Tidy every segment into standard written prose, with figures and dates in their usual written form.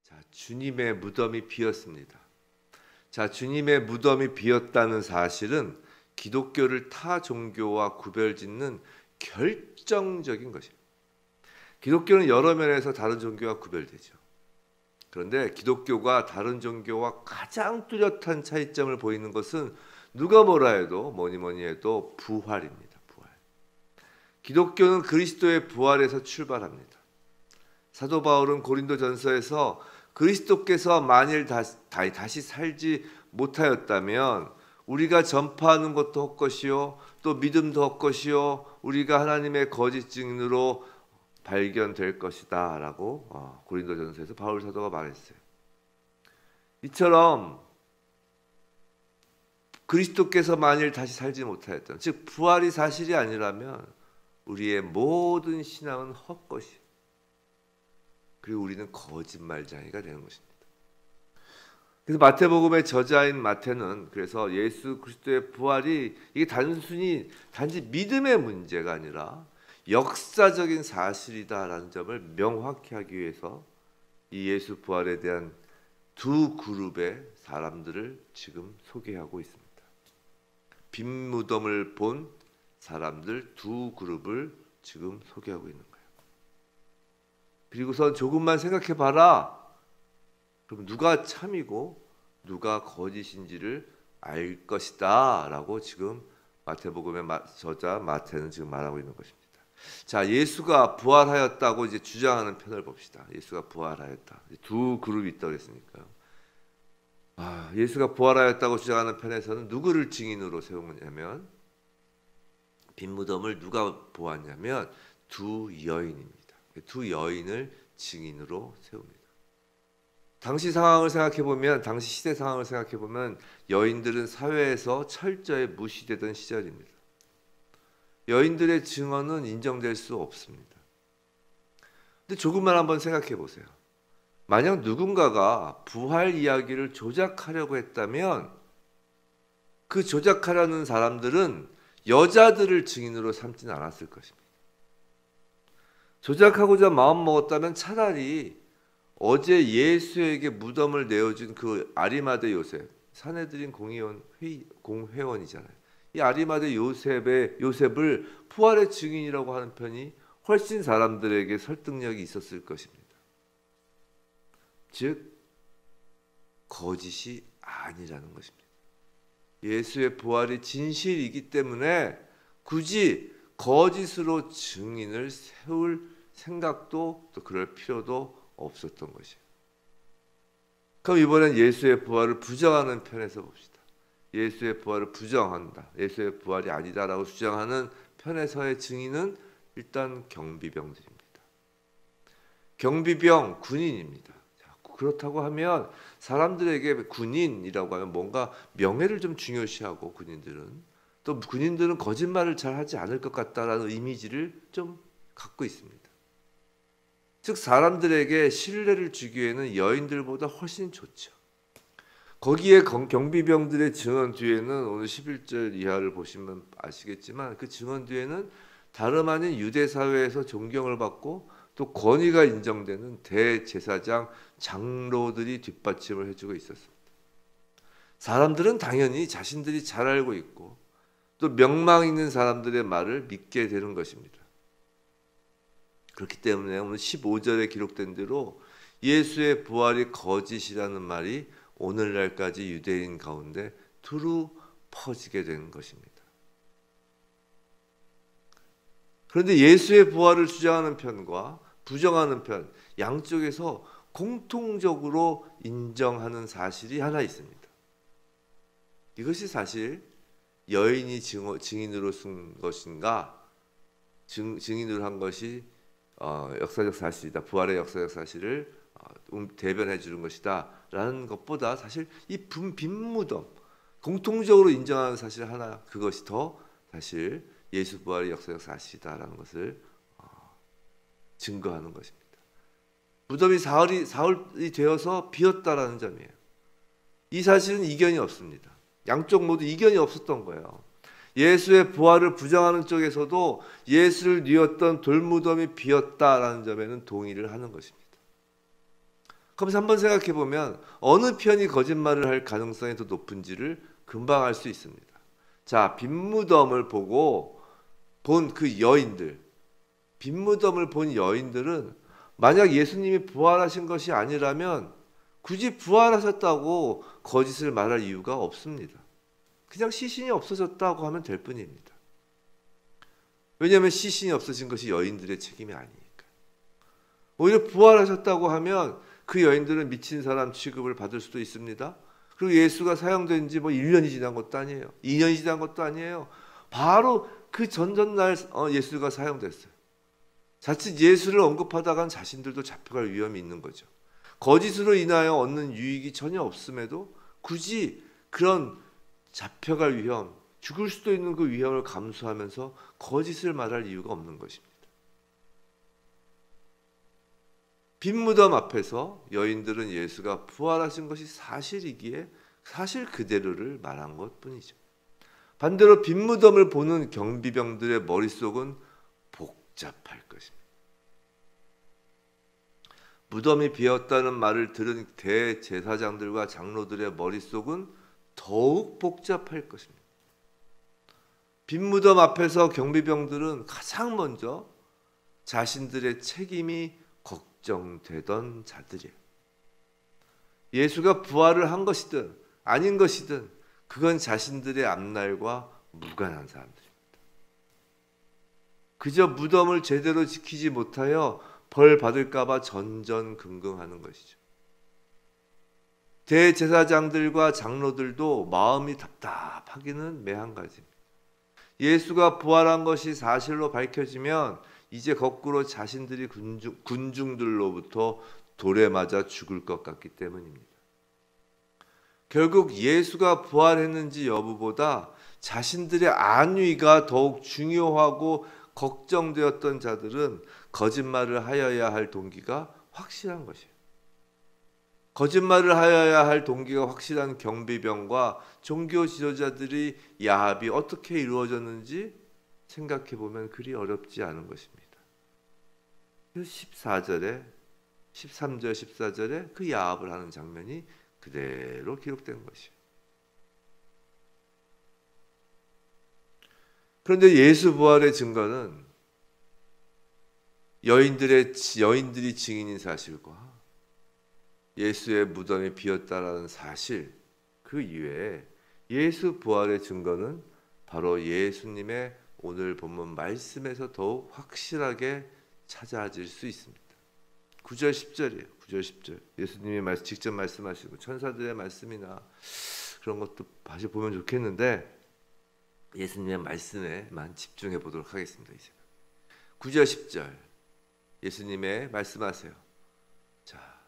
자, 주님의 무덤이 비었습니다. 자, 주님의 무덤이 비었다는 사실은 기독교를 타 종교와 구별짓는 결정적인 것입니다. 기독교는 여러 면에서 다른 종교와 구별되죠. 그런데 기독교가 다른 종교와 가장 뚜렷한 차이점을 보이는 것은 누가 뭐라 해도 뭐니 해도 부활입니다. 부활. 기독교는 그리스도의 부활에서 출발합니다. 사도 바울은 고린도전서에서 그리스도께서 만일 다시 살지 못하였다면 우리가 전파하는 것도 헛것이요 또 믿음도 헛것이요 우리가 하나님의 거짓 증인으로 발견될 것이다 라고 고린도전서에서 바울 사도가 말했어요. 이처럼 그리스도께서 만일 다시 살지 못하였다면, 즉 부활이 사실이 아니라면 우리의 모든 신앙은 헛것이에요. 그리고 우리는 거짓말쟁이가 되는 것입니다. 그래서 마태복음의 저자인 마태는 그래서 예수 그리스도의 부활이 이게 단지 믿음의 문제가 아니라 역사적인 사실이다라는 점을 명확히 하기 위해서 이 예수 부활에 대한 두 그룹의 사람들을 지금 소개하고 있습니다. 빈 무덤을 본 사람들 두 그룹을 지금 소개하고 있는 거예요. 그리고선 조금만 생각해 봐라. 그럼 누가 참이고 누가 거짓인지를 알 것이다 라고 지금 마태복음의 저자 마태는 지금 말하고 있는 것입니다. 자, 예수가 부활하였다고 이제 주장하는 편을 봅시다. 예수가 부활하였다. 두 그룹이 있다고 했으니까요. 예수가 부활하였다고 주장하는 편에서는 누구를 증인으로 세우냐면 빈 무덤을 누가 보았냐면 두 여인입니다. 두 여인을 증인으로 세웁니다. 당시 상황을 생각해 보면, 당시 시대 상황을 생각해 보면 여인들은 사회에서 철저히 무시되던 시절입니다. 여인들의 증언은 인정될 수 없습니다. 근데 조금만 한번 생각해 보세요. 만약 누군가가 부활 이야기를 조작하려고 했다면 그 조작하려는 사람들은 여자들을 증인으로 삼지는 않았을 것입니다. 조작하고자 마음먹었다면 차라리 어제 예수에게 무덤을 내어준 그 아리마대 요셉, 산헤드린 공회원이잖아요. 이 아리마대 요셉을 부활의 증인이라고 하는 편이 훨씬 사람들에게 설득력이 있었을 것입니다. 즉 거짓이 아니라는 것입니다. 예수의 부활이 진실이기 때문에 굳이 거짓으로 증인을 세울 생각도 또 그럴 필요도 없었던 것이에요. 그럼 이번엔 예수의 부활을 부정하는 편에서 봅시다. 예수의 부활을 부정한다. 예수의 부활이 아니다라고 주장하는 편에서의 증인은 일단 경비병들입니다. 경비병, 군인입니다. 그렇다고 하면 사람들에게 군인이라고 하면 뭔가 명예를 좀 중요시하고 군인들은 거짓말을 잘 하지 않을 것 같다라는 이미지를 좀 갖고 있습니다. 즉 사람들에게 신뢰를 주기에는 여인들보다 훨씬 좋죠. 거기에 경비병들의 증언 뒤에는 오늘 11절 이하를 보시면 아시겠지만 그 증언 뒤에는 다름 아닌 유대 사회에서 존경을 받고 또 권위가 인정되는 대제사장 장로들이 뒷받침을 해주고 있었습니다. 사람들은 당연히 자신들이 잘 알고 있고 또 명망 있는 사람들의 말을 믿게 되는 것입니다. 그렇기 때문에 오늘 15절에 기록된 대로 예수의 부활이 거짓이라는 말이 오늘날까지 유대인 가운데 두루 퍼지게 된 것입니다. 그런데 예수의 부활을 주장하는 편과 부정하는 편 양쪽에서 공통적으로 인정하는 사실이 하나 있습니다. 이것이 사실 여인이 증인으로 쓴 것인가 증인으로 한 것이 역사적 사실이다. 부활의 역사적 사실을 대변해 주는 것이다 라는 것보다 사실 이 빈 무덤 공통적으로 인정하는 사실 하나, 그것이 더 사실 예수 부활의 역사적 사실이다라는 것을 증거하는 것입니다. 무덤이 사흘이 되어서 비었다라는 점이에요. 이 사실은 이견이 없습니다. 양쪽 모두 이견이 없었던 거예요. 예수의 부활을 부정하는 쪽에서도 예수를 뉘었던 돌무덤이 비었다라는 점에는 동의를 하는 것입니다. 그러면서 한번 생각해 보면 어느 편이 거짓말을 할 가능성이 더 높은지를 금방 알 수 있습니다. 자, 빈무덤을 보고 본 그 여인들, 빈무덤을 본 여인들은 만약 예수님이 부활하신 것이 아니라면 굳이 부활하셨다고 거짓을 말할 이유가 없습니다. 그냥 시신이 없어졌다고 하면 될 뿐입니다. 왜냐하면 시신이 없어진 것이 여인들의 책임이 아니니까. 오히려 부활하셨다고 하면 그 여인들은 미친 사람 취급을 받을 수도 있습니다. 그리고 예수가 사형된 지 뭐 1년이 지난 것도 아니에요. 2년이 지난 것도 아니에요. 바로 그 전전날 예수가 사형됐어요. 자칫 예수를 언급하다간 자신들도 잡혀갈 위험이 있는 거죠. 거짓으로 인하여 얻는 유익이 전혀 없음에도 굳이 그런 잡혀갈 위험, 죽을 수도 있는 그 위험을 감수하면서 거짓을 말할 이유가 없는 것입니다. 빈무덤 앞에서 여인들은 예수가 부활하신 것이 사실이기에 사실 그대로를 말한 것뿐이죠. 반대로 빈무덤을 보는 경비병들의 머릿속은 복잡할 것입니다. 무덤이 비었다는 말을 들은 대제사장들과 장로들의 머릿속은 더욱 복잡할 것입니다. 빈무덤 앞에서 경비병들은 가장 먼저 자신들의 책임이 걱정되던 자들이에요. 예수가 부활을 한 것이든 아닌 것이든 그건 자신들의 앞날과 무관한 사람들입니다. 그저 무덤을 제대로 지키지 못하여 벌 받을까 봐 전전긍긍하는 것이죠. 대제사장들과 장로들도 마음이 답답하기는 매한가지입니다. 예수가 부활한 것이 사실로 밝혀지면 이제 거꾸로 자신들이 군중들로부터 돌에 맞아 죽을 것 같기 때문입니다. 결국 예수가 부활했는지 여부보다 자신들의 안위가 더욱 중요하고 걱정되었던 자들은 거짓말을 하여야 할 동기가 확실한 것이에요. 거짓말을 하여야 할 동기가 확실한 경비병과 종교 지도자들이 야합이 어떻게 이루어졌는지 생각해 보면 그리 어렵지 않은 것입니다. 14절에 13절 14절에 그 야합을 하는 장면이 그대로 기록된 것이에요. 그런데 예수 부활의 증거는 여인들이 증인인 사실과 예수의 무덤이 비었다라는 사실 그 이외에 예수 부활의 증거는 바로 예수님의 오늘 본문 말씀에서 더욱 확실하게 찾아질 수 있습니다. 9절 10절이에요. 9절 10절. 예수님이 직접 말씀하시고 천사들의 말씀이나 그런 것도 다시 보면 좋겠는데 예수님의 말씀에만 집중해 보도록 하겠습니다. 이제 9절 10절 예수님의 말씀하세요. 자,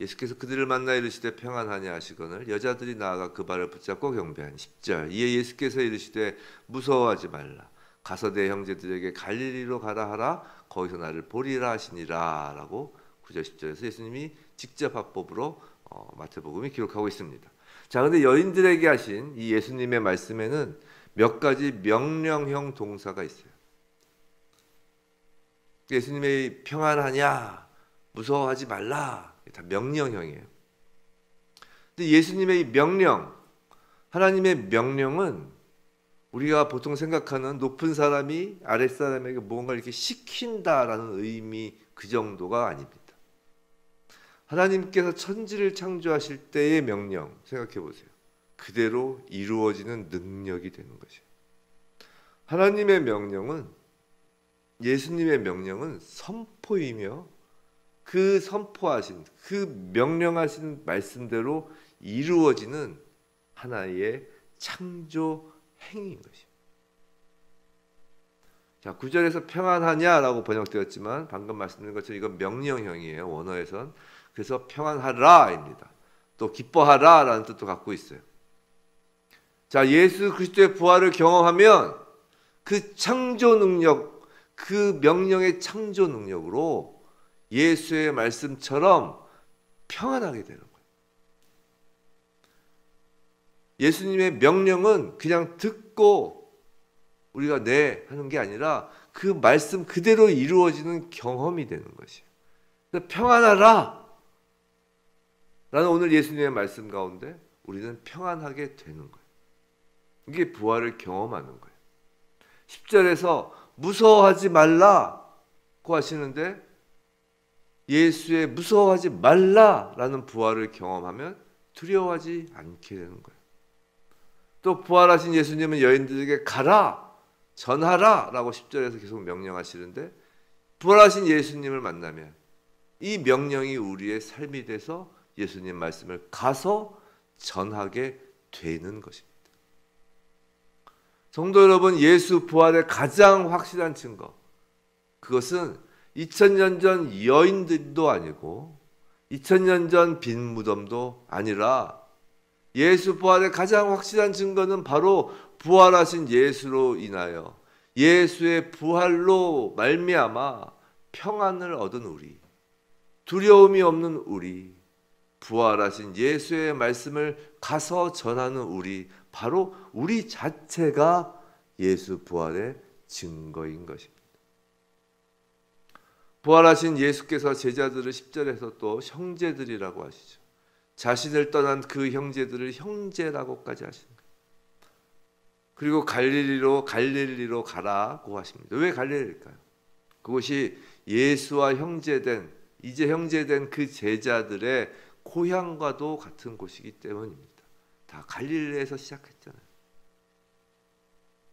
예수께서 그들을 만나 이르시되 평안하냐 하시거늘 여자들이 나아가 그 발을 붙잡고 경배하니 10절 이에 예수께서 이르시되 무서워하지 말라 가서 내 형제들에게 갈릴리로 가라 하라 거기서 나를 보리라 하시니라 라고 9절 10절에서 예수님이 직접 합법으로 마태복음이 기록하고 있습니다. 자, 근데 여인들에게 하신 이 예수님의 말씀에는 몇 가지 명령형 동사가 있어요. 예수님의 평안하냐 무서워하지 말라 다 명령형이에요. 근데 예수님의 이 명령, 하나님의 명령은 우리가 보통 생각하는 높은 사람이 아랫사람에게 뭔가를 이렇게 시킨다라는 의미 그 정도가 아닙니다. 하나님께서 천지를 창조하실 때의 명령 생각해 보세요. 그대로 이루어지는 능력이 되는 것이에요. 하나님의 명령은 예수님의 명령은 선포이며 그 선포하신 그 명령하신 말씀대로 이루어지는 하나의 창조 행위인 것이에요. 자, 9절에서 평안하냐라고 번역되었지만 방금 말씀드린 것처럼 이건 명령형이에요. 원어에선. 그래서 평안하라입니다. 또 기뻐하라라는 뜻도 갖고 있어요. 자, 예수 그리스도의 부활을 경험하면 그 창조 능력, 그 명령의 창조 능력으로 예수의 말씀처럼 평안하게 되는 거예요. 예수님의 명령은 그냥 듣고 우리가 네 하는 게 아니라 그 말씀 그대로 이루어지는 경험이 되는 것이에요. 평안하라. 라는 오늘 예수님의 말씀 가운데 우리는 평안하게 되는 거예요. 이게 부활을 경험하는 거예요. 10절에서 무서워하지 말라고 하시는데 예수의 무서워하지 말라라는 부활을 경험하면 두려워하지 않게 되는 거예요. 또 부활하신 예수님은 여인들에게 가라, 전하라 라고 10절에서 계속 명령하시는데 부활하신 예수님을 만나면 이 명령이 우리의 삶이 돼서 예수님 말씀을 가서 전하게 되는 것입니다. 성도 여러분, 예수 부활의 가장 확실한 증거, 그것은 2000년 전 여인들도 아니고 2000년 전 빈 무덤도 아니라 예수 부활의 가장 확실한 증거는 바로 부활하신 예수로 인하여 예수의 부활로 말미암아 평안을 얻은 우리, 두려움이 없는 우리, 부활하신 예수의 말씀을 가서 전하는 우리, 바로 우리 자체가 예수 부활의 증거인 것입니다. 부활하신 예수께서 제자들을 10절에서 또 형제들이라고 하시죠. 자신을 떠난 그 형제들을 형제라고까지 하시는 거예요. 그리고 갈릴리로 가라고 하십니다. 왜 갈릴리일까요? 그곳이 예수와 이제 형제된 그 제자들의 고향과도 같은 곳이기 때문입니다. 다 갈릴리에서 시작했잖아요.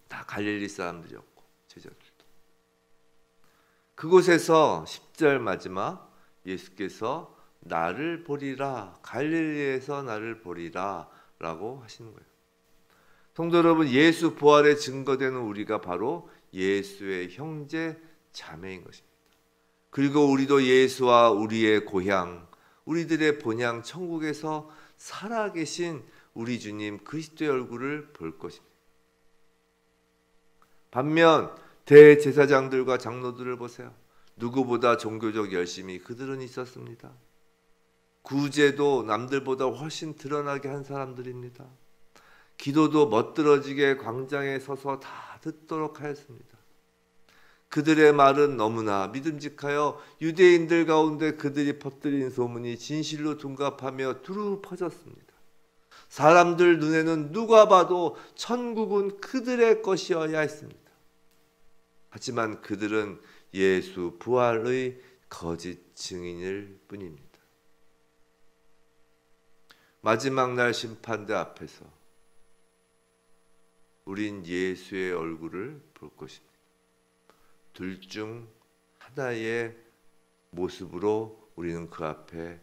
다 갈릴리 사람들이었고 제자들도. 그곳에서 10절 마지막 예수께서 나를 보리라, 갈릴리에서 나를 보리라 라고 하시는 거예요. 성도 여러분, 예수 부활의 증거되는 우리가 바로 예수의 형제 자매인 것입니다. 그리고 우리도 예수와 우리의 고향, 우리들의 본향 천국에서 살아계신 우리 주님 그리스도의 얼굴을 볼 것입니다. 반면 대제사장들과 장로들을 보세요. 누구보다 종교적 열심이 그들은 있었습니다. 구제도 남들보다 훨씬 드러나게 한 사람들입니다. 기도도 멋들어지게 광장에 서서 다 듣도록 하였습니다. 그들의 말은 너무나 믿음직하여 유대인들 가운데 그들이 퍼뜨린 소문이 진실로 둔갑하며 두루 퍼졌습니다. 사람들 눈에는 누가 봐도 천국은 그들의 것이어야 했습니다. 하지만 그들은 예수 부활의 거짓 증인일 뿐입니다. 마지막 날 심판대 앞에서 우린 예수의 얼굴을 볼 것입니다. 둘 중 하나의 모습으로 우리는 그 앞에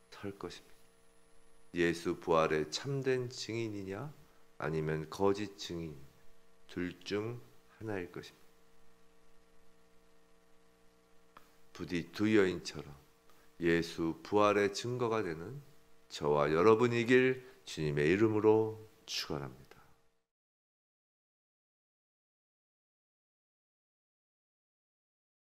설 것입니다. 예수 부활의 참된 증인이냐 아니면 거짓 증인, 둘 중 하나일 것입니다. 부디 두 여인처럼 예수 부활의 증거가 되는 저와 여러분이길 주님의 이름으로 축원합니다.